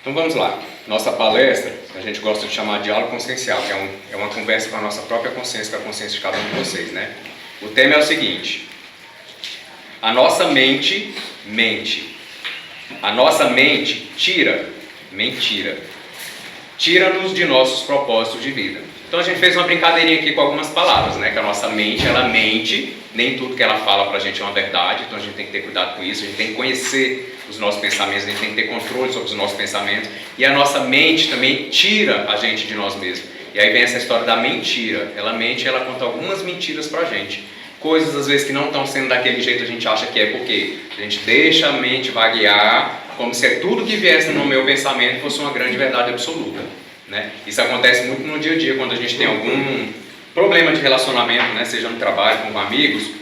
Então vamos lá. Nossa palestra, a gente gosta de chamar de diálogo consciencial, que é uma conversa com a nossa própria consciência, com a consciência de cada um de vocês, né? O tema é o seguinte: a nossa mente mente. A nossa mente mentira. Tira-nos de nossos propósitos de vida. Então a gente fez uma brincadeirinha aqui com algumas palavras, né? Que a nossa mente, ela mente, nem tudo que ela fala pra gente é uma verdade, então a gente tem que ter cuidado com isso, a gente tem que conhecer os nossos pensamentos, a gente tem que ter controle sobre os nossos pensamentos, e a nossa mente também tira a gente de nós mesmos. E aí vem essa história da mentira. Ela mente, ela conta algumas mentiras pra gente. Coisas às vezes que não estão sendo daquele jeito, a gente acha que é, porque a gente deixa a mente vaguear, como se tudo que viesse no meu pensamento fosse uma grande verdade absoluta, né? Isso acontece muito no dia a dia, quando a gente tem algum problema de relacionamento, né? Seja no trabalho, com amigos.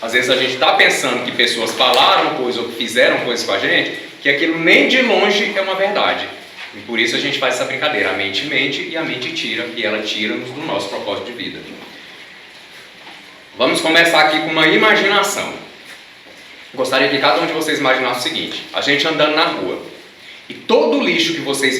Às vezes a gente está pensando que pessoas falaram coisas ou que fizeram coisas com a gente, que aquilo nem de longe é uma verdade. E por isso a gente faz essa brincadeira. A mente mente e a mente tira, e ela tira-nos do nosso propósito de vida. Vamos começar aqui com uma imaginação. Gostaria que cada um de vocês imaginasse o seguinte: a gente andando na rua, e todo o lixo que vocês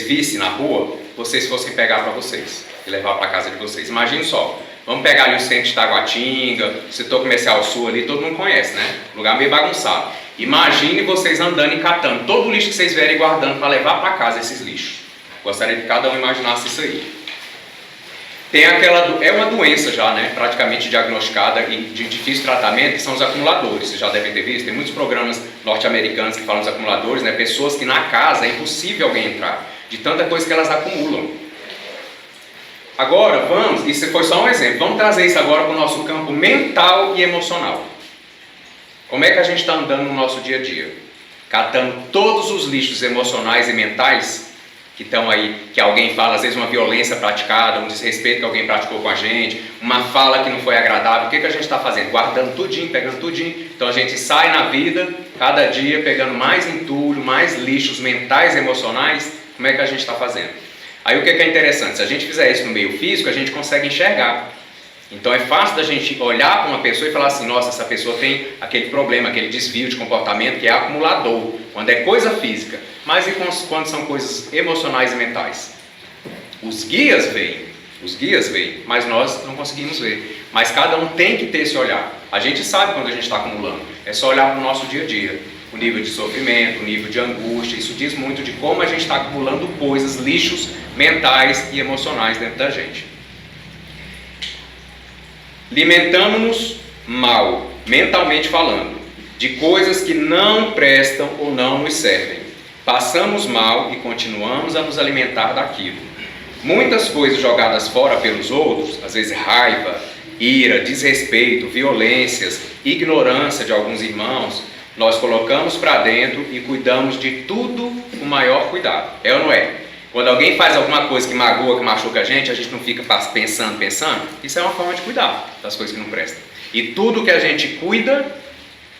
vissem na rua, vocês fossem pegar para vocês e levar para casa de vocês. Imagine só, vamos pegar ali o centro de Taguatinga, o setor comercial sul ali, todo mundo conhece, né? Lugar meio bagunçado. Imagine vocês andando e catando todo o lixo que vocês vierem e guardando para levar para casa esses lixos. Gostaria que cada um imaginasse isso aí. É uma doença já, né, praticamente diagnosticada e de difícil tratamento, que são os acumuladores. Vocês já devem ter visto, tem muitos programas norte-americanos que falam dos acumuladores, né, pessoas que na casa é impossível alguém entrar, de tanta coisa que elas acumulam. Agora, isso foi só um exemplo, vamos trazer isso agora para o nosso campo mental e emocional. Como é que a gente está andando no nosso dia a dia? Catando todos os lixos emocionais e mentais que estão aí, que alguém fala, às vezes uma violência praticada, um desrespeito que alguém praticou com a gente, uma fala que não foi agradável. O que a gente está fazendo? Guardando tudinho, pegando tudinho. Então a gente sai na vida, cada dia, pegando mais entulho, mais lixos mentais e emocionais. Como é que a gente está fazendo? Aí o que é interessante? Se a gente fizer isso no meio físico, a gente consegue enxergar. Então é fácil da gente olhar para uma pessoa e falar assim: nossa, essa pessoa tem aquele problema, aquele desvio de comportamento que é acumulador, quando é coisa física. Mas e quando são coisas emocionais e mentais? Os guias veem, mas nós não conseguimos ver. Mas cada um tem que ter esse olhar. A gente sabe quando a gente está acumulando. É só olhar para o nosso dia a dia. O nível de sofrimento, o nível de angústia, isso diz muito de como a gente está acumulando coisas, lixos mentais e emocionais dentro da gente. Alimentamos-nos mal, mentalmente falando, de coisas que não prestam ou não nos servem. Passamos mal e continuamos a nos alimentar daquilo. Muitas coisas jogadas fora pelos outros, às vezes raiva, ira, desrespeito, violências, ignorância de alguns irmãos, nós colocamos para dentro e cuidamos de tudo com maior cuidado. É ou não é? Quando alguém faz alguma coisa que magoa, que machuca a gente não fica pensando. Isso é uma forma de cuidar das coisas que não prestam. E tudo que a gente cuida,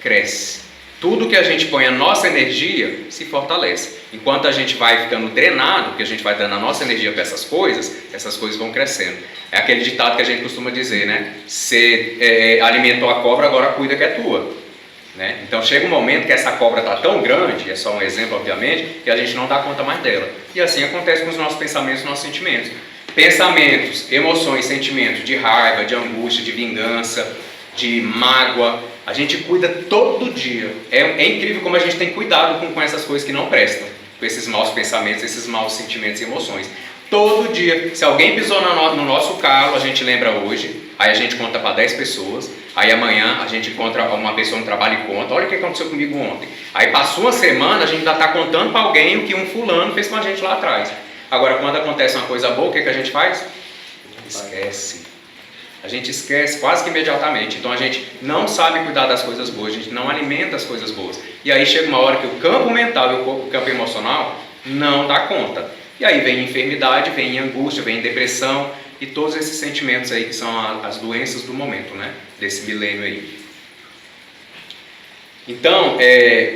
cresce. Tudo que a gente põe a nossa energia, se fortalece. Enquanto a gente vai ficando drenado, que a gente vai dando a nossa energia para essas coisas vão crescendo. É aquele ditado que a gente costuma dizer, né? Você alimentou a cobra, agora cuida que é tua. Né? Então chega um momento que essa cobra está tão grande, é só um exemplo obviamente, que a gente não dá conta mais dela. E assim acontece com os nossos pensamentos e nossos sentimentos. Pensamentos, emoções, sentimentos de raiva, de angústia, de vingança, de mágoa, a gente cuida todo dia. É incrível como a gente tem cuidado com essas coisas que não prestam, com esses maus pensamentos, esses maus sentimentos e emoções. Todo dia, se alguém pisou no nosso carro, a gente lembra hoje, aí a gente conta para 10 pessoas, aí amanhã a gente encontra uma pessoa no trabalho e conta: olha o que aconteceu comigo ontem. Aí passou uma semana, a gente ainda está contando para alguém o que um fulano fez com a gente lá atrás. Agora, quando acontece uma coisa boa, o que a gente faz? Esquece. A gente esquece quase que imediatamente. Então a gente não sabe cuidar das coisas boas, a gente não alimenta as coisas boas. E aí chega uma hora que o campo mental e o campo emocional não dá conta. E aí vem enfermidade, vem angústia, vem depressão e todos esses sentimentos aí que são as doenças do momento, né? Desse milênio aí. Então,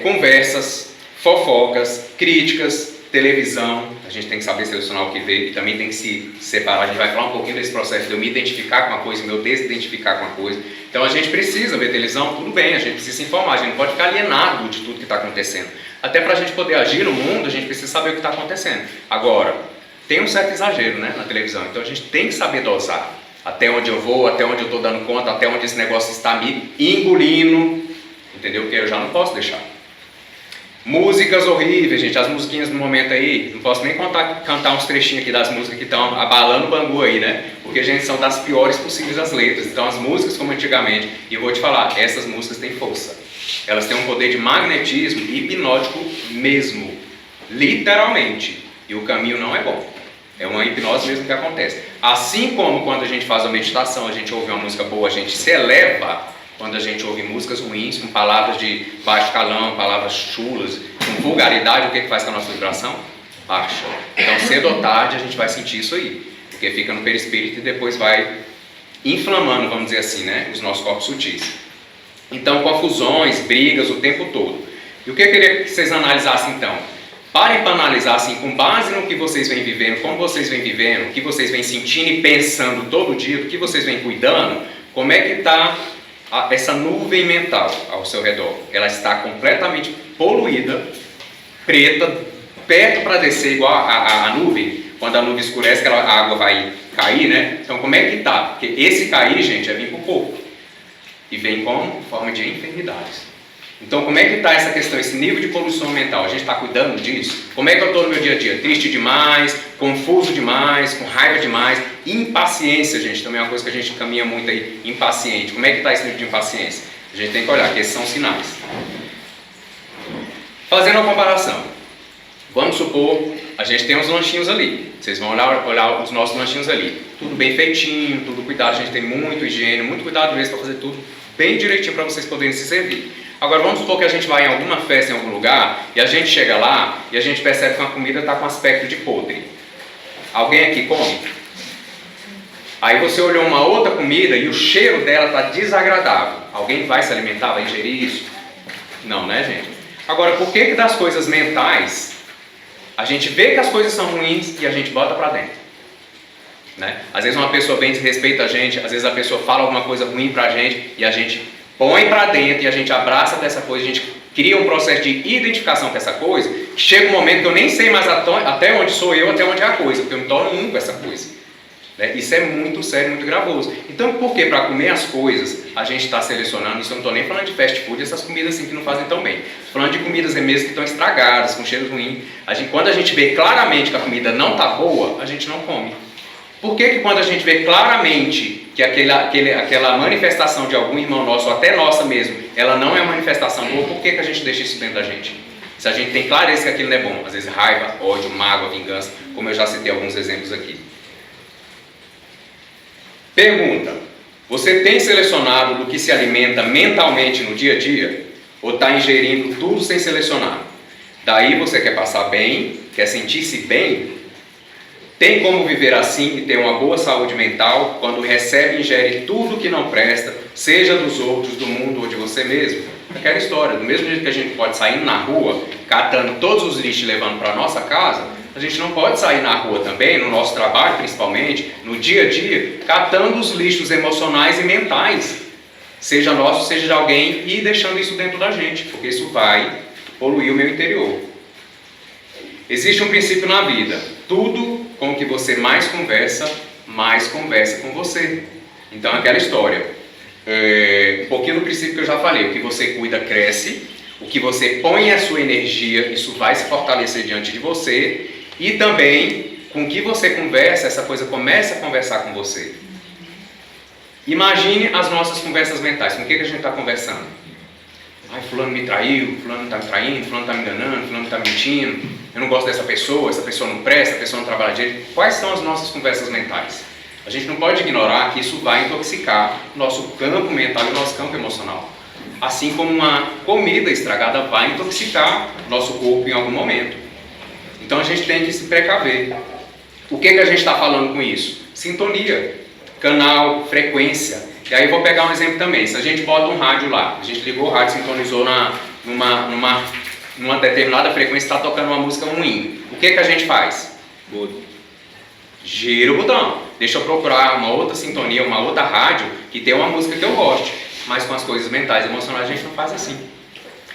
conversas, fofocas, críticas, televisão, a gente tem que saber selecionar o que vê e também tem que se separar. A gente vai falar um pouquinho desse processo de eu me identificar com uma coisa e meu desidentificar com uma coisa. Então a gente precisa ver televisão, tudo bem, a gente precisa se informar, a gente não pode ficar alienado de tudo que está acontecendo. Até para a gente poder agir no mundo, a gente precisa saber o que está acontecendo. Agora, tem um certo exagero, né, na televisão, então a gente tem que saber dosar. Até onde eu vou, até onde eu estou dando conta, até onde esse negócio está me engolindo, entendeu? Porque eu já não posso deixar. Músicas horríveis, gente, as musiquinhas do momento aí, não posso nem cantar uns trechinhos aqui das músicas que estão abalando o Bangu aí, né? Porque, gente, são das piores possíveis as letras. Então, as músicas como antigamente, e eu vou te falar, essas músicas têm força. Elas têm um poder de magnetismo hipnótico mesmo, literalmente. E o caminho não é bom. É uma hipnose mesmo que acontece. Assim como quando a gente faz uma meditação, a gente ouve uma música boa, a gente se eleva. Quando a gente ouve músicas ruins, com palavras de baixo calão, palavras chulas, com vulgaridade, o que faz com a nossa vibração? Baixa. Então, cedo ou tarde, a gente vai sentir isso aí. Porque fica no perispírito e depois vai inflamando, vamos dizer assim, né, os nossos corpos sutis. Então, confusões, brigas o tempo todo. E o que eu queria que vocês analisassem então? Parem para analisar assim, com base no que vocês vêm vivendo, como vocês vêm vivendo, o que vocês vêm sentindo e pensando todo dia, do que vocês vêm cuidando, como é que está essa nuvem mental ao seu redor. Ela está completamente poluída, preta, perto para descer igual a nuvem. Quando a nuvem escurece, a água vai cair, né? Então, como é que está? Porque esse cair, gente, é vir para o corpo. E vem como? Em forma de enfermidades. Então, como é que está essa questão, esse nível de poluição mental? A gente está cuidando disso? Como é que eu estou no meu dia a dia? Triste demais, confuso demais, com raiva demais, impaciência, gente, também é uma coisa que a gente caminha muito aí, impaciente. Como é que está esse nível de impaciência? A gente tem que olhar, que esses são sinais. Fazendo uma comparação, vamos supor, a gente tem uns lanchinhos ali, vocês vão olhar os nossos lanchinhos ali, tudo bem feitinho, tudo cuidado, a gente tem muito higiene, muito cuidado mesmo para fazer tudo bem direitinho para vocês poderem se servir. Agora vamos supor que a gente vai em alguma festa em algum lugar e a gente chega lá e a gente percebe que uma comida está com aspecto de podre. Alguém aqui come? Aí você olhou uma outra comida e o cheiro dela está desagradável. Alguém vai se alimentar, vai ingerir isso? Não, né, gente? Agora, por que das coisas mentais a gente vê que as coisas são ruins e a gente bota para dentro? Né? Às vezes uma pessoa vem e desrespeita a gente, às vezes a pessoa fala alguma coisa ruim para a gente e a gente põe para dentro e a gente abraça dessa coisa, a gente cria um processo de identificação com essa coisa, que chega um momento que eu nem sei mais até onde sou eu, até onde é a coisa, porque eu me torno um com essa coisa. Né? Isso é muito sério, muito gravoso. Então, por que para comer as coisas a gente está selecionando? Isso eu não estou nem falando de fast food, essas comidas assim que não fazem tão bem. Estou falando de comidas mesmo que estão estragadas, com cheiro ruim. Quando a gente vê claramente que a comida não está boa, a gente não come. Por que quando a gente vê claramente que aquela manifestação de algum irmão nosso, ou até nossa mesmo, ela não é uma manifestação boa, por que a gente deixa isso dentro da gente? Se a gente tem clareza que aquilo não é bom, às vezes raiva, ódio, mágoa, vingança, como eu já citei alguns exemplos aqui. Pergunta: você tem selecionado do que se alimenta mentalmente no dia a dia? Ou está ingerindo tudo sem selecionar? Daí você quer passar bem, quer sentir-se bem? Tem como viver assim e ter uma boa saúde mental quando recebe e ingere tudo que não presta, seja dos outros, do mundo ou de você mesmo? Aquela história, do mesmo jeito que a gente pode sair na rua, catando todos os lixos e levando para a nossa casa, a gente não pode sair na rua também, no nosso trabalho principalmente, no dia a dia, catando os lixos emocionais e mentais, seja nosso, seja de alguém, e deixando isso dentro da gente, porque isso vai poluir o meu interior. Existe um princípio na vida: tudo com o que você mais conversa com você. Então, aquela história, um pouquinho do princípio que eu já falei: o que você cuida cresce, o que você põe a sua energia, isso vai se fortalecer diante de você, e também, com o que você conversa, essa coisa começa a conversar com você. Imagine as nossas conversas mentais. Com o que a gente está conversando? Ai, fulano me traiu, fulano está me traindo, fulano está me enganando, fulano está mentindo, eu não gosto dessa pessoa não presta, essa pessoa não trabalha direito. Quais são as nossas conversas mentais? A gente não pode ignorar que isso vai intoxicar o nosso campo mental e o nosso campo emocional. Assim como uma comida estragada vai intoxicar nosso corpo em algum momento. Então a gente tem que se precaver. O que a gente está falando com isso? Sintonia, canal, frequência. E aí eu vou pegar um exemplo também. Se a gente bota um rádio lá, a gente ligou o rádio, sintonizou numa determinada frequência, está tocando uma música ruim. O que a gente faz? Gira o botão. Deixa eu procurar uma outra sintonia, uma outra rádio que tem uma música que eu goste. Mas com as coisas mentais e emocionais a gente não faz assim.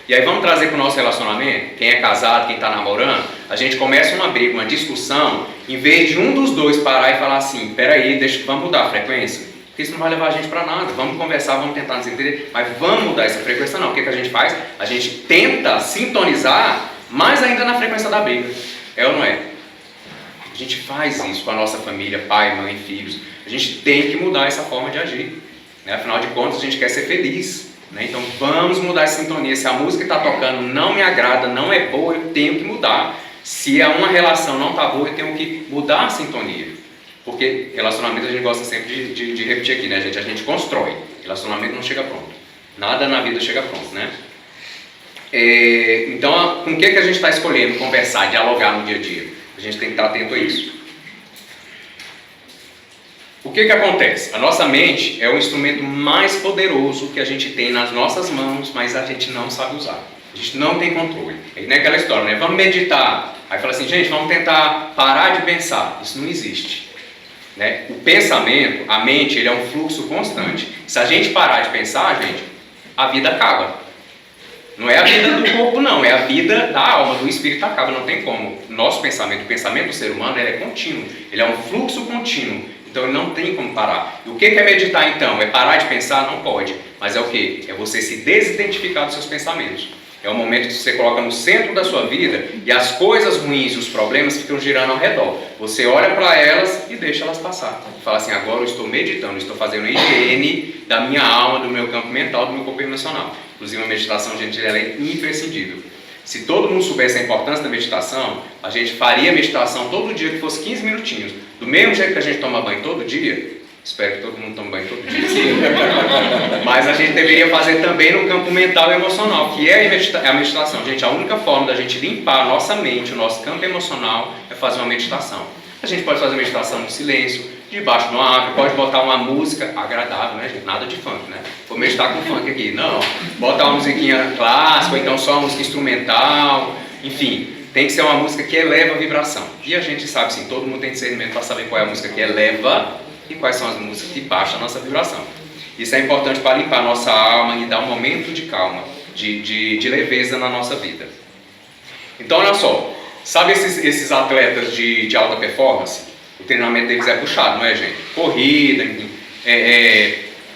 E aí vamos trazer para o nosso relacionamento, quem é casado, quem está namorando, a gente começa uma briga, uma discussão, em vez de um dos dois parar e falar assim, peraí, vamos mudar a frequência, porque isso não vai levar a gente para nada, vamos conversar, vamos tentar nos entender, mas vamos mudar essa frequência não. O que a gente faz? A gente tenta sintonizar mais ainda na frequência da briga, é ou não é? A gente faz isso com a nossa família, pai, mãe, filhos, a gente tem que mudar essa forma de agir, né? Afinal de contas a gente quer ser feliz. Então vamos mudar essa sintonia. Se a música que está tocando não me agrada, não é boa, eu tenho que mudar. Se uma relação não está boa, eu tenho que mudar a sintonia. Porque relacionamento a gente gosta sempre de repetir aqui, né, gente? A gente constrói. Relacionamento não chega pronto. Nada na vida chega pronto, né? Então, com o que a gente está escolhendo conversar, dialogar no dia a dia? A gente tem que estar atento a isso. O que acontece? A nossa mente é o instrumento mais poderoso que a gente tem nas nossas mãos, mas a gente não sabe usar. A gente não tem controle. Aí não é aquela história, né? Vamos meditar. Aí fala assim, gente, vamos tentar parar de pensar. Isso não existe. Né? O pensamento, a mente, ele é um fluxo constante. Se a gente parar de pensar, gente, a vida acaba. Não é a vida do corpo, não. É a vida da alma, do espírito acaba. Não tem como. Nosso pensamento, o pensamento do ser humano, ele é contínuo. Ele é um fluxo contínuo. Então ele não tem como parar. E o que é meditar então? É parar de pensar? Não pode. Mas é o que? É você se desidentificar dos seus pensamentos. É o momento que você coloca no centro da sua vida e as coisas ruins e os problemas ficam girando ao redor. Você olha para elas e deixa elas passar. Fala assim, agora eu estou meditando, estou fazendo a higiene da minha alma, do meu campo mental, do meu corpo emocional. Inclusive a meditação, gente, ela é imprescindível. Se todo mundo soubesse a importância da meditação, a gente faria meditação todo dia que fosse 15 minutinhos. Do mesmo jeito que a gente toma banho todo dia, espero que todo mundo tome banho todo dia, mas a gente deveria fazer também no campo mental e emocional, que é a meditação. Gente, a única forma da gente limpar a nossa mente, o nosso campo emocional, é fazer uma meditação. A gente pode fazer meditação no silêncio, debaixo de uma árvore, pode botar uma música agradável, né, gente? Nada de funk, né? Vou meditar com funk aqui. Não, botar uma musiquinha clássica, ou então só uma música instrumental, enfim, tem que ser uma música que eleva a vibração. E a gente sabe, sim, todo mundo tem discernimento para saber qual é a música que eleva e quais são as músicas que baixam a nossa vibração. Isso é importante para limpar a nossa alma e dar um momento de calma, de leveza na nossa vida. Então, olha só, sabe esses atletas de alta performance? O treinamento deles é puxado, não é, gente? Corrida,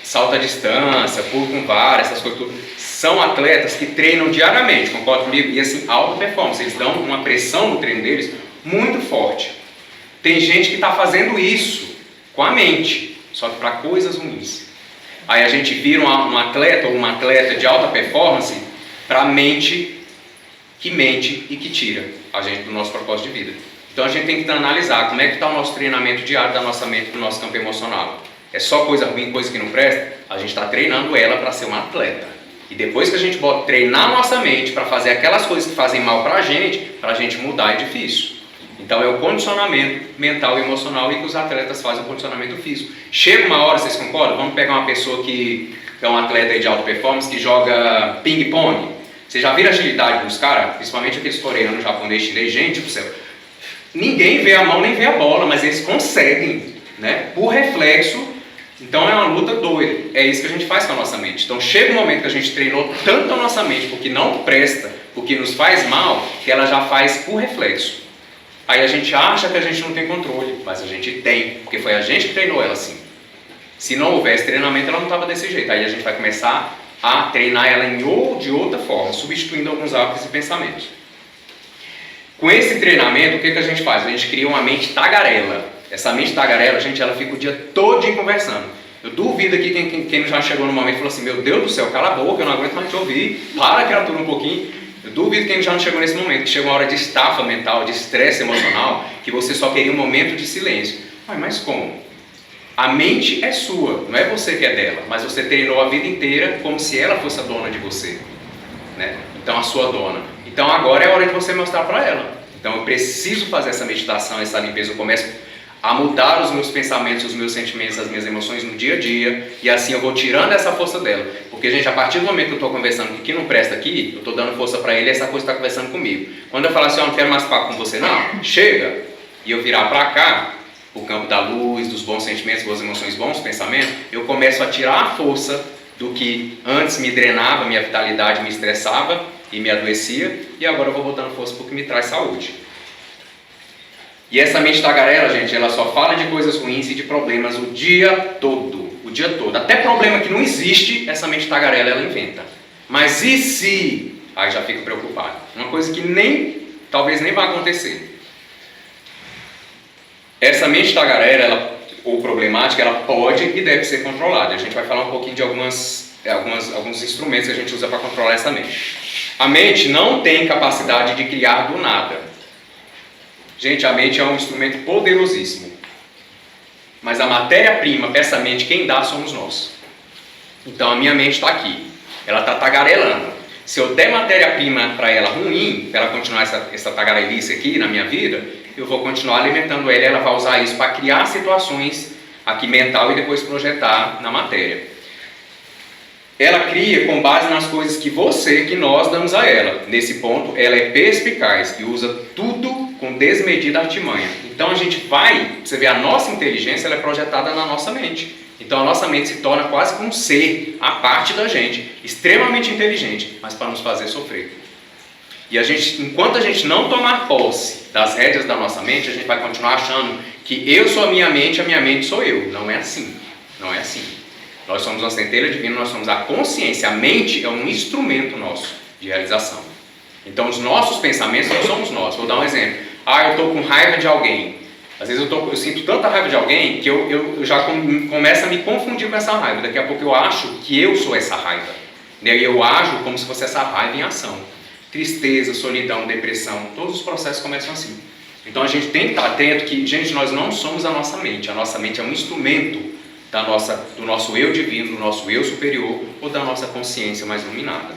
salto à distância, pulo com vara, essas coisas tudo. São atletas que treinam diariamente, concorda comigo? E assim, alta performance, eles dão uma pressão no treino deles muito forte. Tem gente que está fazendo isso com a mente, só que para coisas ruins. Aí a gente vira um atleta ou uma atleta de alta performance para a mente que mente e que tira a gente do nosso propósito de vida. Então a gente tem que analisar como é que está o nosso treinamento diário da nossa mente, do nosso campo emocional. É só coisa ruim, coisa que não presta? A gente está treinando ela para ser uma atleta. E depois que a gente treinar a nossa mente para fazer aquelas coisas que fazem mal para a gente mudar é difícil. Então é o condicionamento mental e emocional e que os atletas fazem o condicionamento físico. Chega uma hora, vocês concordam? Vamos pegar uma pessoa que é um atleta de alta performance que joga ping-pong. Você já viram a agilidade dos caras? Principalmente aqueles coreanos, japonês, chinês, gente do céu. Ninguém vê a mão nem vê a bola, mas eles conseguem, né? Por reflexo. Então é uma luta doida. É isso que a gente faz com a nossa mente. Então chega um momento que a gente treinou tanto a nossa mente porque não presta, porque nos faz mal, que ela já faz por reflexo. Aí a gente acha que a gente não tem controle, mas a gente tem, porque foi a gente que treinou ela assim. Se não houvesse treinamento, ela não estava desse jeito. Aí a gente vai começar a treinar ela de outra forma, substituindo alguns hábitos e pensamentos. Com esse treinamento, o que a gente faz? A gente cria uma mente tagarela. Essa mente tagarela, gente, ela fica o dia todo conversando. Eu duvido aqui quem já chegou no momento e falou assim, meu Deus do céu, cala a boca, eu não aguento mais te ouvir, para criatura um pouquinho. Eu duvido quem já não chegou nesse momento, que chega uma hora de estafa mental, de estresse emocional, que você só queria um momento de silêncio. Mas como? A mente é sua, não é você que é dela, mas você treinou a vida inteira como se ela fosse a dona de você, né? Então a sua dona. Então agora é a hora de você mostrar para ela. Então eu preciso fazer essa meditação, essa limpeza. Eu começo a mudar os meus pensamentos, os meus sentimentos, as minhas emoções no dia a dia, e assim eu vou tirando essa força dela. Porque, gente, a partir do momento que eu estou conversando com o que não presta aqui, eu estou dando força para ele e essa coisa está conversando comigo. Quando eu falar assim, eu não quero mais papo com você não, chega, e eu virar para cá, o campo da luz, dos bons sentimentos, boas emoções, bons pensamentos, eu começo a tirar a força do que antes me drenava, minha vitalidade me estressava, e me adoecia, e agora eu vou botando força porque me traz saúde. E essa mente tagarela, gente, ela só fala de coisas ruins e de problemas o dia todo. O dia todo. Até problema que não existe, essa mente tagarela ela inventa. Mas e se? Aí já fica preocupado. Uma coisa que talvez nem vai acontecer. Essa mente tagarela, ou problemática, ela pode e deve ser controlada. A gente vai falar um pouquinho de alguns instrumentos que a gente usa para controlar essa mente. A mente não tem capacidade de criar do nada. Gente, a mente é um instrumento poderosíssimo. Mas a matéria-prima para essa mente, quem dá somos nós. Então a minha mente está aqui. Ela está tagarelando. Se eu der matéria-prima para ela ruim, para ela continuar essa tagarelice aqui na minha vida, eu vou continuar alimentando ela e ela vai usar isso para criar situações aqui mental e depois projetar na matéria. Ela cria com base nas coisas que nós damos a ela. Nesse ponto, ela é perspicaz e usa tudo com desmedida artimanha. Então a gente você vê, a nossa inteligência ela é projetada na nossa mente. Então a nossa mente se torna quase como um ser, a parte da gente, extremamente inteligente, mas para nos fazer sofrer. E enquanto a gente não tomar posse das rédeas da nossa mente, a gente vai continuar achando que eu sou a minha mente sou eu. Não é assim. Não é assim. Nós somos uma centelha divina, nós somos a consciência. A mente é um instrumento nosso de realização. Então os nossos pensamentos não somos nós. Vou dar um exemplo. Eu estou com raiva de alguém. Às vezes eu sinto tanta raiva de alguém que eu já começo a me confundir com essa raiva. Daqui a pouco eu acho que eu sou essa raiva. E aí eu ajo como se fosse essa raiva em ação. Tristeza, solidão, depressão, todos os processos começam assim. Então a gente tem que estar atento que, gente, nós não somos a nossa mente. A nossa mente é um instrumento do nosso eu divino, do nosso eu superior ou da nossa consciência mais iluminada.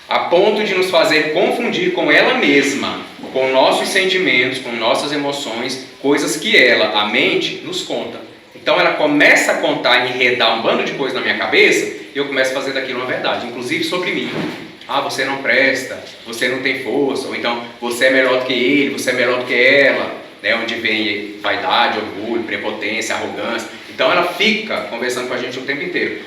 A ponto de nos fazer confundir com ela mesma, com nossos sentimentos, com nossas emoções, coisas que a mente, nos conta. Então ela começa a contar e enredar um bando de coisas na minha cabeça e eu começo a fazer daquilo uma verdade, inclusive sobre mim. Você não presta, você não tem força, ou então você é melhor do que ele, você é melhor do que ela, né? Onde vem vaidade, orgulho, prepotência, arrogância. Então ela fica conversando com a gente o tempo inteiro.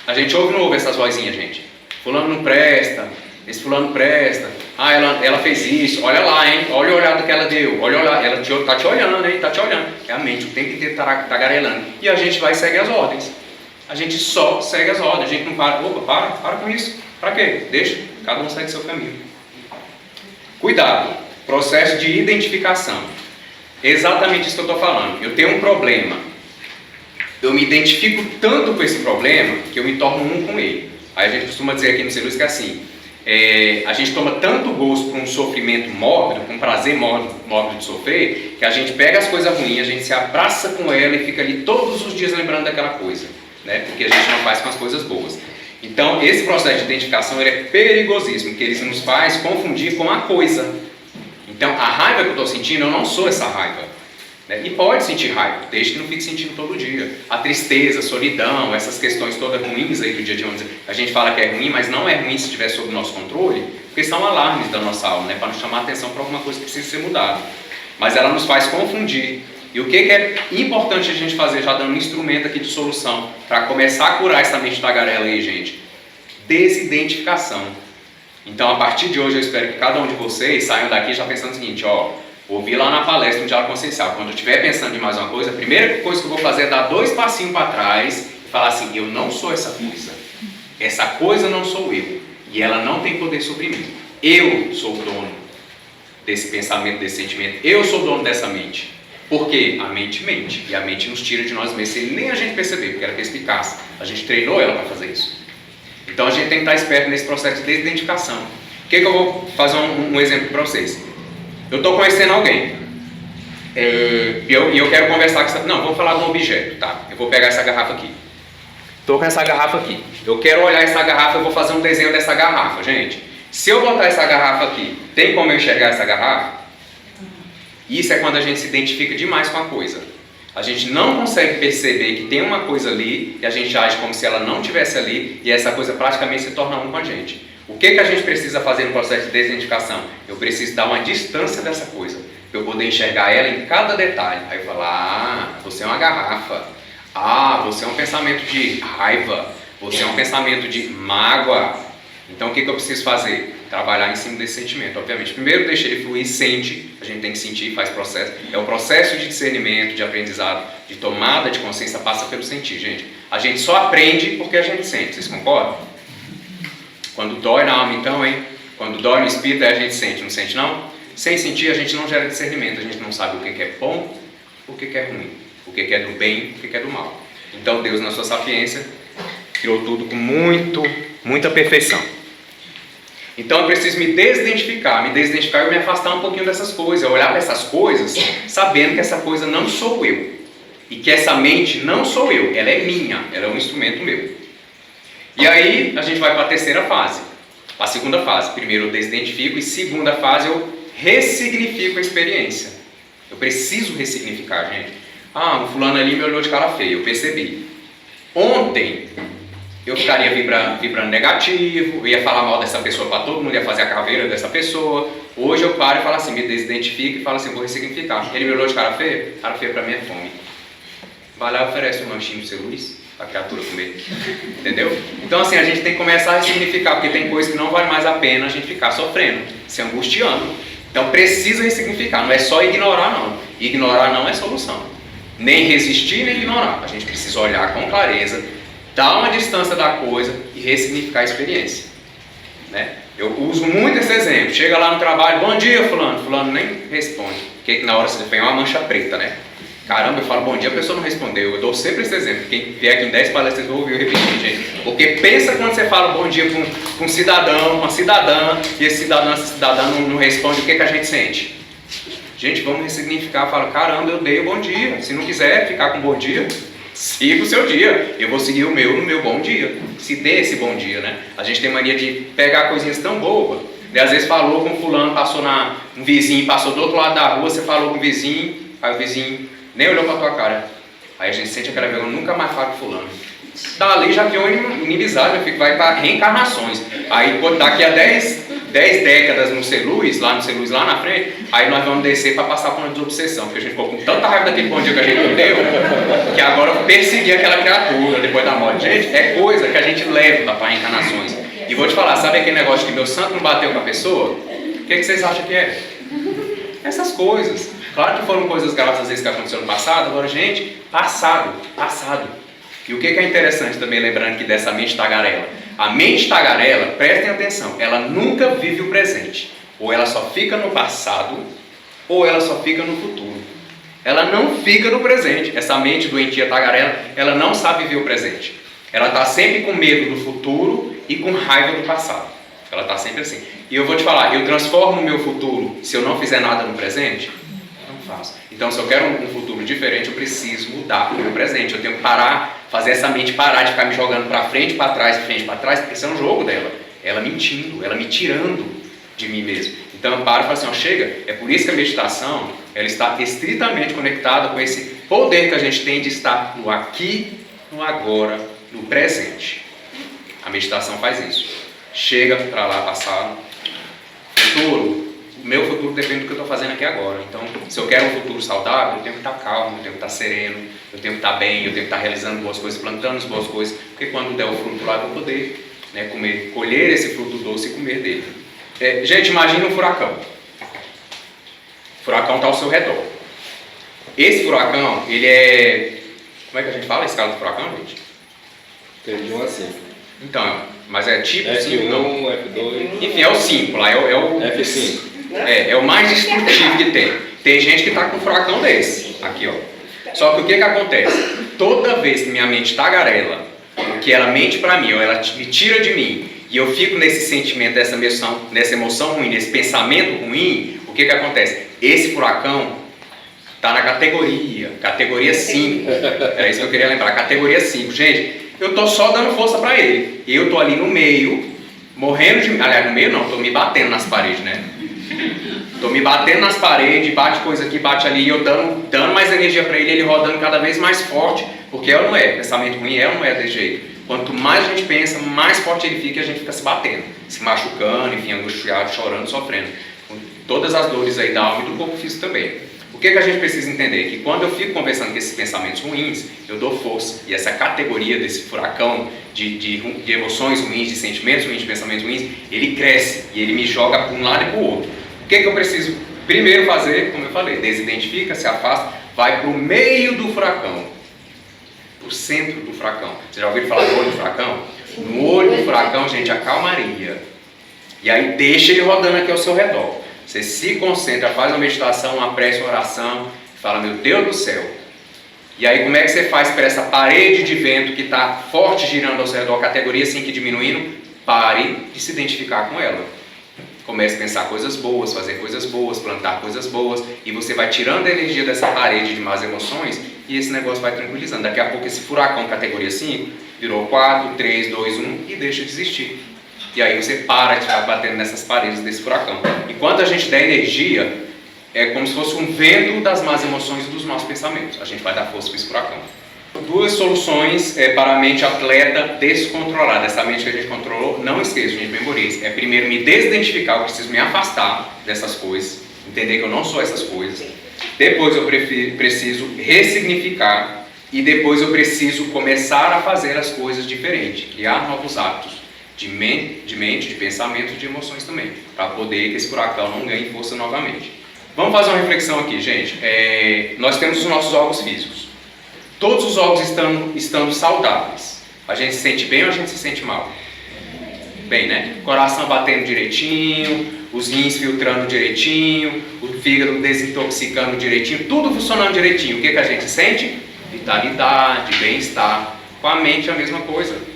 A gente ouve ou não ouve essas vozinhas, gente? Fulano não presta, esse fulano presta, ela fez isso, olha lá, hein? Olha o olhado que ela deu, olha lá, ela tá te olhando, hein? Tá te olhando. É a mente o tempo inteiro tagarelando. E a gente vai e segue as ordens. A gente só segue as ordens, a gente não para. Para com isso. Para quê? Deixa, cada um segue seu caminho. Cuidado, processo de identificação. Exatamente isso que eu estou falando. Eu tenho um problema. Eu me identifico tanto com esse problema que eu me torno um com ele. Aí a gente costuma dizer aqui no Celus que é assim, a gente toma tanto gosto por um sofrimento mórbido, por um prazer mórbido de sofrer, que a gente pega as coisas ruins, a gente se abraça com ela e fica ali todos os dias lembrando daquela coisa, né? Porque a gente não faz com as coisas boas. Então esse processo de identificação ele é perigosíssimo, porque ele nos faz confundir com a coisa. Então a raiva que eu estou sentindo, eu não sou essa raiva. Né? E pode sentir raiva, desde que não fique sentindo todo dia. A tristeza, a solidão, essas questões todas ruins aí do dia a dia, a gente fala que é ruim, mas não é ruim se estiver sob o nosso controle, porque são alarmes da nossa alma, né? Para nos chamar a atenção para alguma coisa que precisa ser mudada. Mas ela nos faz confundir. E o que é importante a gente fazer, já dando um instrumento aqui de solução, para começar a curar essa mente tagarela aí, gente? Desidentificação. Então, a partir de hoje, eu espero que cada um de vocês saiam daqui já pensando o seguinte, ouvi lá na palestra um diálogo consciencial. Quando eu estiver pensando em mais uma coisa, a primeira coisa que eu vou fazer é dar 2 passinhos para trás e falar assim, eu não sou essa coisa. Essa coisa não sou eu. E ela não tem poder sobre mim. Eu sou o dono desse pensamento, desse sentimento. Eu sou o dono dessa mente. Por quê? A mente mente. E a mente nos tira de nós mesmos sem nem a gente perceber, porque ela é perspicaz. A gente treinou ela para fazer isso. Então a gente tem que estar esperto nesse processo de desidentificação. O que eu vou fazer um exemplo para vocês? Eu estou conhecendo alguém e eu quero conversar com essa... Não, vou falar de um objeto, tá? Eu vou pegar essa garrafa aqui. Estou com essa garrafa aqui. Eu quero olhar essa garrafa, eu vou fazer um desenho dessa garrafa, gente. Se eu botar essa garrafa aqui, tem como eu enxergar essa garrafa? Isso é quando a gente se identifica demais com a coisa. A gente não consegue perceber que tem uma coisa ali e a gente age como se ela não estivesse ali e essa coisa praticamente se torna um com a gente. O que a gente precisa fazer no processo de desidentificação? Eu preciso dar uma distância dessa coisa, para eu poder enxergar ela em cada detalhe. Aí eu falo, você é uma garrafa, você é um pensamento de raiva, você é um pensamento de mágoa, Então o que eu preciso fazer? Trabalhar em cima desse sentimento, obviamente. Primeiro deixa ele fluir, sente, a gente tem que sentir, faz processo. É o processo de discernimento, de aprendizado, de tomada de consciência, passa pelo sentir, gente. A gente só aprende porque a gente sente, vocês concordam? Quando dói na alma então, hein? Quando dói no espírito, a gente sente, não sente não? Sem sentir, a gente não gera discernimento, a gente não sabe o que é bom, o que é ruim, o que é do bem, o que é do mal. Então Deus, na sua sapiência, criou tudo com muita perfeição. Então eu preciso me desidentificar e me afastar um pouquinho dessas coisas, eu olhar para essas coisas sabendo que essa coisa não sou eu, e que essa mente não sou eu, ela é minha, ela é um instrumento meu. E aí a gente vai para a terceira fase, a segunda fase. Primeiro eu desidentifico e segunda fase eu ressignifico a experiência. Eu preciso ressignificar, gente. O fulano ali me olhou de cara feia, eu percebi. Ontem eu ficaria vibrando negativo, eu ia falar mal dessa pessoa para todo mundo, ia fazer a caveira dessa pessoa. Hoje eu paro e falo assim, me desidentifico e falo assim, vou ressignificar. Ele me olhou de cara feia para mim é fome. Vai lá e oferece um lanchinho pro seu Luiz, para a criatura comer. Entendeu? Então assim, a gente tem que começar a ressignificar, porque tem coisa que não vale mais a pena a gente ficar sofrendo, se angustiando. Então precisa ressignificar, não é só ignorar não. Ignorar não é solução. Nem resistir, nem ignorar. A gente precisa olhar com clareza, dar uma distância da coisa e ressignificar a experiência. Né? Eu uso muito esse exemplo. Chega lá no trabalho, bom dia fulano. Fulano nem responde. Porque na hora você vem uma mancha preta, né? Caramba, eu falo bom dia, a pessoa não respondeu. Eu dou sempre esse exemplo. Quem vier aqui em 10 palestras vai ouvir eu repetir, gente. Porque pensa quando você fala bom dia para um cidadão, uma cidadã, e esse cidadão, essa cidadã não responde, o que a gente sente? Gente, vamos ressignificar. Fala, caramba, eu dei o bom dia. Se não quiser ficar com bom dia, siga o seu dia. Eu vou seguir o meu no meu bom dia. Se dê esse bom dia, né? A gente tem mania de pegar coisinhas tão bobas. E às vezes falou com fulano, passou um vizinho, passou do outro lado da rua, você falou com o vizinho, aí o vizinho nem olhou pra tua cara. Aí a gente sente aquela vergonha, nunca mais fala com fulano. Dali já tem uma inimizade, vai para reencarnações. Aí daqui a 10 décadas no Celuz, lá na frente, aí nós vamos descer para passar por uma desobsessão, porque a gente ficou com tanta raiva daquele bom dia que a gente deu, que agora perseguir aquela criatura depois da morte. Gente, é coisa que a gente leva para reencarnações. E vou te falar, sabe aquele negócio que meu santo não bateu com a pessoa? O que vocês acham que é? Essas coisas. Claro que foram coisas graves às vezes que aconteceram no passado, agora, gente, passado. E o que é interessante também, lembrando que dessa mente tagarela? A mente tagarela, prestem atenção, ela nunca vive o presente. Ou ela só fica no passado, ou ela só fica no futuro. Ela não fica no presente. Essa mente doentia tagarela, ela não sabe viver o presente. Ela está sempre com medo do futuro e com raiva do passado. Ela está sempre assim. E eu vou te falar, eu transformo o meu futuro se eu não fizer nada no presente? Não faço. Então, se eu quero um futuro diferente, eu preciso mudar o meu presente. Eu tenho que fazer essa mente parar de ficar me jogando para frente, para trás, porque esse é um jogo dela. Ela mentindo, ela me tirando de mim mesmo. Então eu paro e falo assim, chega. É por isso que a meditação, ela está estritamente conectada com esse poder que a gente tem de estar no aqui, no agora, no presente. A meditação faz isso. Chega para lá, passado, futuro. O meu futuro depende do que eu estou fazendo aqui agora. Então, se eu quero um futuro saudável, eu tenho que estar calmo, eu tenho que estar sereno, eu tenho que estar bem, eu tenho que estar realizando boas coisas, plantando as boas coisas, porque quando der o fruto lá, eu vou poder, né, colher esse fruto doce e comer dele. Gente, imagine um furacão. O furacão está ao seu redor. Esse furacão, ele é... Como é que a gente fala a escala do furacão, gente? Tem de 1 a 5. Então, mas é tipo F1, 5, não? F2... Enfim, é o 5 lá, é o... F5. É o mais destrutivo que tem. Tem gente que está com um furacão desse, aqui ó. Só que o que acontece? Toda vez que minha mente tagarela, que ela mente para mim, ou ela me tira de mim, e eu fico nesse sentimento, nessa emoção ruim, nesse pensamento ruim, o que acontece? Esse furacão está na categoria 5. É isso que eu queria lembrar, categoria 5. Gente, eu estou só dando força para ele. Eu estou ali no meio, morrendo de... Aliás, no meio não, estou me batendo nas paredes, né? Estou me batendo nas paredes, bate coisa aqui, bate ali, e eu dando mais energia para ele rodando cada vez mais forte, porque é ou não é? Pensamento ruim é ou não é desse jeito? Quanto mais a gente pensa, mais forte ele fica e a gente fica se batendo, se machucando, enfim, angustiado, chorando, sofrendo. Com todas as dores aí da alma e do corpo físico também. O que a gente precisa entender? Que quando eu fico conversando com esses pensamentos ruins, eu dou força. E essa categoria desse furacão de emoções ruins, de sentimentos ruins, de pensamentos ruins, ele cresce e ele me joga para um lado e para o outro. O que eu preciso primeiro fazer? Como eu falei, desidentifica, se afasta, vai para o meio do furacão, para o centro do furacão. Você já ouviu falar do olho do furacão? No olho do furacão, gente, a calmaria. E aí deixa ele rodando aqui ao seu redor. Você se concentra, faz uma meditação, uma prece, uma oração, fala, meu Deus do céu. E aí como é que você faz para essa parede de vento que está forte girando ao seu redor, categoria 5 diminuindo? Pare de se identificar com ela. Comece a pensar coisas boas, fazer coisas boas, plantar coisas boas, e você vai tirando a energia dessa parede de más emoções e esse negócio vai tranquilizando. Daqui a pouco esse furacão categoria 5 virou 4, 3, 2, 1 e deixa de existir. E aí você para de ficar batendo nessas paredes desse furacão. Enquanto a gente der energia, é como se fosse um vento das más emoções e dos maus pensamentos. A gente vai dar força para esse furacão. Duas soluções para a mente atleta descontrolada. Essa mente que a gente controlou, não esqueça, gente, memorize. É primeiro me desidentificar, eu preciso me afastar dessas coisas, entender que eu não sou essas coisas. Depois eu preciso ressignificar e depois eu preciso começar a fazer as coisas diferentes, criar novos hábitos. De mente, de pensamento e de emoções também, para poder que esse furacão não ganhe força novamente. Vamos fazer uma reflexão aqui, gente. Nós temos os nossos órgãos físicos. Todos os órgãos estando saudáveis. A gente se sente bem ou a gente se sente mal? Bem, né? Coração batendo direitinho, os rins filtrando direitinho, o fígado desintoxicando direitinho, tudo funcionando direitinho. O que a gente sente? Vitalidade, bem-estar. Com a mente é a mesma coisa.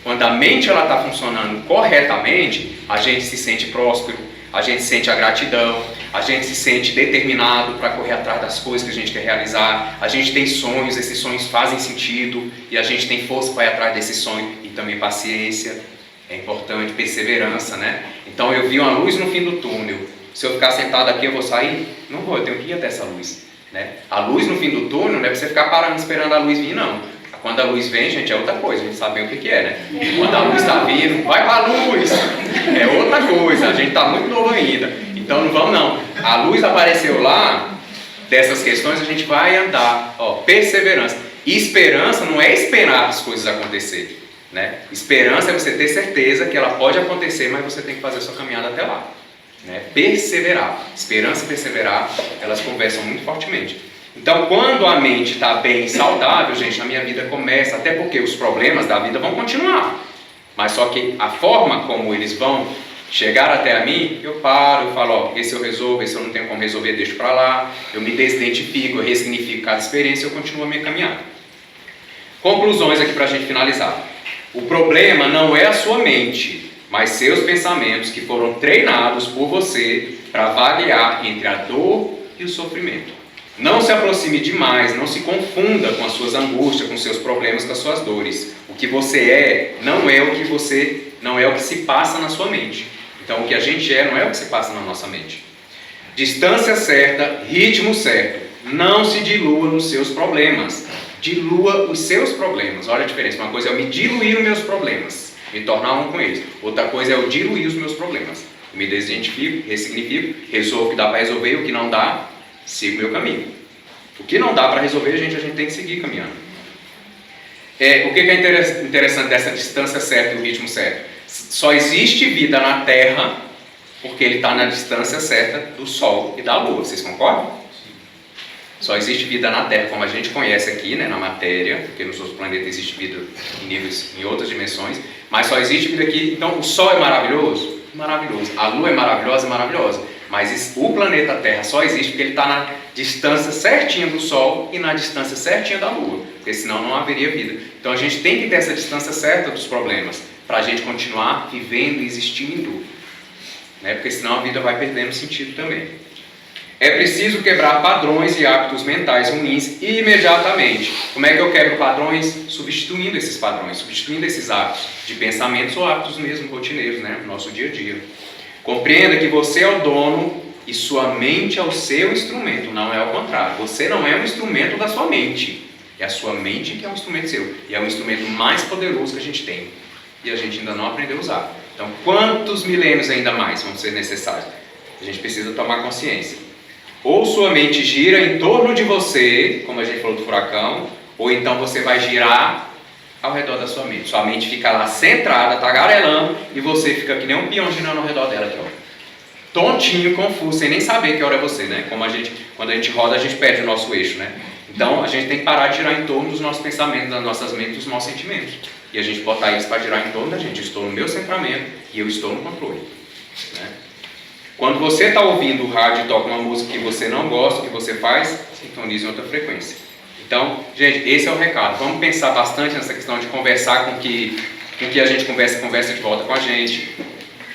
Quando a mente está funcionando corretamente, a gente se sente próspero, a gente sente a gratidão, a gente se sente determinado para correr atrás das coisas que a gente quer realizar, a gente tem sonhos, esses sonhos fazem sentido e a gente tem força para ir atrás desse sonho e também paciência, é importante, perseverança, né? Então eu vi uma luz no fim do túnel, se eu ficar sentado aqui eu vou sair? Não vou, eu tenho que ir até essa luz, né? A luz no fim do túnel não é para você ficar parando esperando a luz vir, não. Quando a luz vem, gente, é outra coisa, a gente sabe bem o que é, né? Quando a luz está vindo, vai para a luz, é outra coisa, a gente está muito novo ainda, então não vamos não. A luz apareceu lá, dessas questões a gente vai andar, perseverança. E esperança não é esperar as coisas acontecerem, né? Esperança é você ter certeza que ela pode acontecer, mas você tem que fazer a sua caminhada até lá, né? Perseverar, esperança e perseverar, elas conversam muito fortemente. Então, quando a mente está bem e saudável, gente, a minha vida começa, até porque os problemas da vida vão continuar. Mas só que a forma como eles vão chegar até a mim, eu paro, eu falo, esse eu resolvo, esse eu não tenho como resolver, deixo para lá. Eu me desidentifico, eu ressignifico cada experiência e eu continuo a minha caminhada. Conclusões aqui para a gente finalizar. O problema não é a sua mente, mas seus pensamentos que foram treinados por você para avaliar entre a dor e o sofrimento. Não se aproxime demais, não se confunda com as suas angústias, com os seus problemas, com as suas dores. O que você é não é o que se passa na sua mente. Então o que a gente é não é o que se passa na nossa mente. Distância certa, ritmo certo. Não se dilua nos seus problemas. Dilua os seus problemas. Olha a diferença. Uma coisa é eu me diluir nos meus problemas, me tornar um com eles. Outra coisa é eu diluir os meus problemas. Eu me desidentifico, ressignifico, resolvo o que dá para resolver e o que não dá, sigo o meu caminho. O que não dá para resolver, a gente tem que seguir caminhando. O que é interessante dessa distância certa e o ritmo certo? Só existe vida na Terra porque ele está na distância certa do Sol e da Lua. Vocês concordam? Só existe vida na Terra, como a gente conhece aqui, né, na matéria, porque nos outros planetas existe vida em outras dimensões, mas só existe vida aqui. Então, o Sol é maravilhoso? Maravilhoso. A Lua é maravilhosa? Maravilhosa. Mas o planeta Terra só existe porque ele está na distância certinha do Sol e na distância certinha da Lua, porque senão não haveria vida. Então a gente tem que ter essa distância certa dos problemas, para a gente continuar vivendo e existindo, né? Porque senão a vida vai perdendo sentido também. É preciso quebrar padrões e hábitos mentais ruins imediatamente. Como é que eu quebro padrões? Substituindo esses padrões, substituindo esses hábitos de pensamentos ou hábitos mesmo rotineiros, né? No nosso dia a dia. Compreenda que você é o dono e sua mente é o seu instrumento, não é o contrário. Você não é um instrumento da sua mente, é a sua mente que é um instrumento seu. E é o instrumento mais poderoso que a gente tem. E a gente ainda não aprendeu a usar. Então, quantos milênios ainda mais vão ser necessários? A gente precisa tomar consciência. Ou sua mente gira em torno de você, como a gente falou do furacão, ou então você vai girar ao redor da sua mente. Sua mente fica lá centrada, tagarelando, e você fica que nem um peão girando ao redor dela aqui, ó. Tontinho, confuso, sem nem saber que hora é você, né? Como quando a gente roda, a gente perde o nosso eixo, né? Então, a gente tem que parar de girar em torno dos nossos pensamentos, das nossas mentes, dos nossos sentimentos. E a gente botar isso para girar em torno da gente. Eu estou no meu centramento e eu estou no controle, né? Quando você está ouvindo o rádio e toca uma música que você não gosta, o que você faz? Sintonize em outra frequência. Então, gente, esse é o recado. Vamos pensar bastante nessa questão de conversar com que a gente conversa de volta com a gente.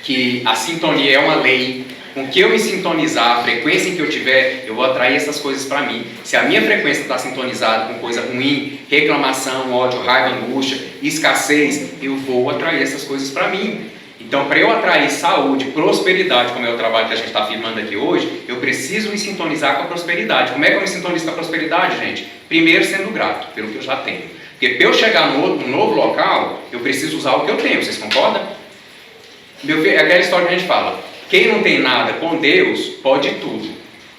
Que a sintonia é uma lei. Com que eu me sintonizar, a frequência em que eu tiver, eu vou atrair essas coisas para mim. Se a minha frequência está sintonizada com coisa ruim, reclamação, ódio, raiva, angústia, escassez, eu vou atrair essas coisas para mim. Então, para eu atrair saúde, prosperidade, como é o trabalho que a gente está afirmando aqui hoje, eu preciso me sintonizar com a prosperidade. Como é que eu me sintonizo com a prosperidade, gente? Primeiro, sendo grato pelo que eu já tenho. Porque para eu chegar num novo local, eu preciso usar o que eu tenho. Vocês concordam? Meu filho, é aquela história que a gente fala. Quem não tem nada com Deus, pode tudo.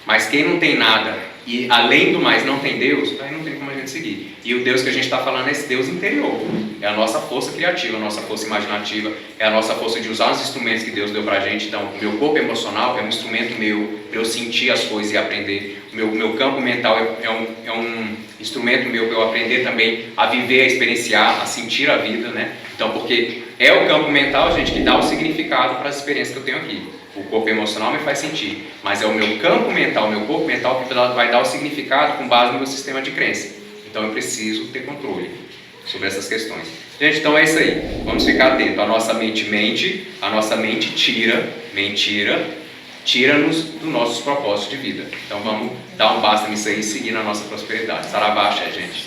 Mas quem não tem nada e além do mais não tem Deus, aí não tem como a gente seguir. E o Deus que a gente está falando é esse Deus interior. É a nossa força criativa, a nossa força imaginativa, é a nossa força de usar os instrumentos que Deus deu pra gente. Então, o meu corpo emocional é um instrumento meu para eu sentir as coisas e aprender. O meu campo mental é um instrumento meu para eu aprender também a viver, a experienciar, a sentir a vida, né? Então, porque é o campo mental, gente, que dá o significado para as experiências que eu tenho aqui. O corpo emocional me faz sentir, mas é o meu campo mental, o meu corpo mental que vai dar o significado com base no meu sistema de crença. Então eu preciso ter controle sobre essas questões. Gente, então é isso aí. Vamos ficar atento. A nossa mente mente, a nossa mente tira-nos dos nossos propósitos de vida. Então vamos dar um basta nisso aí e seguir na nossa prosperidade. Saravá, gente.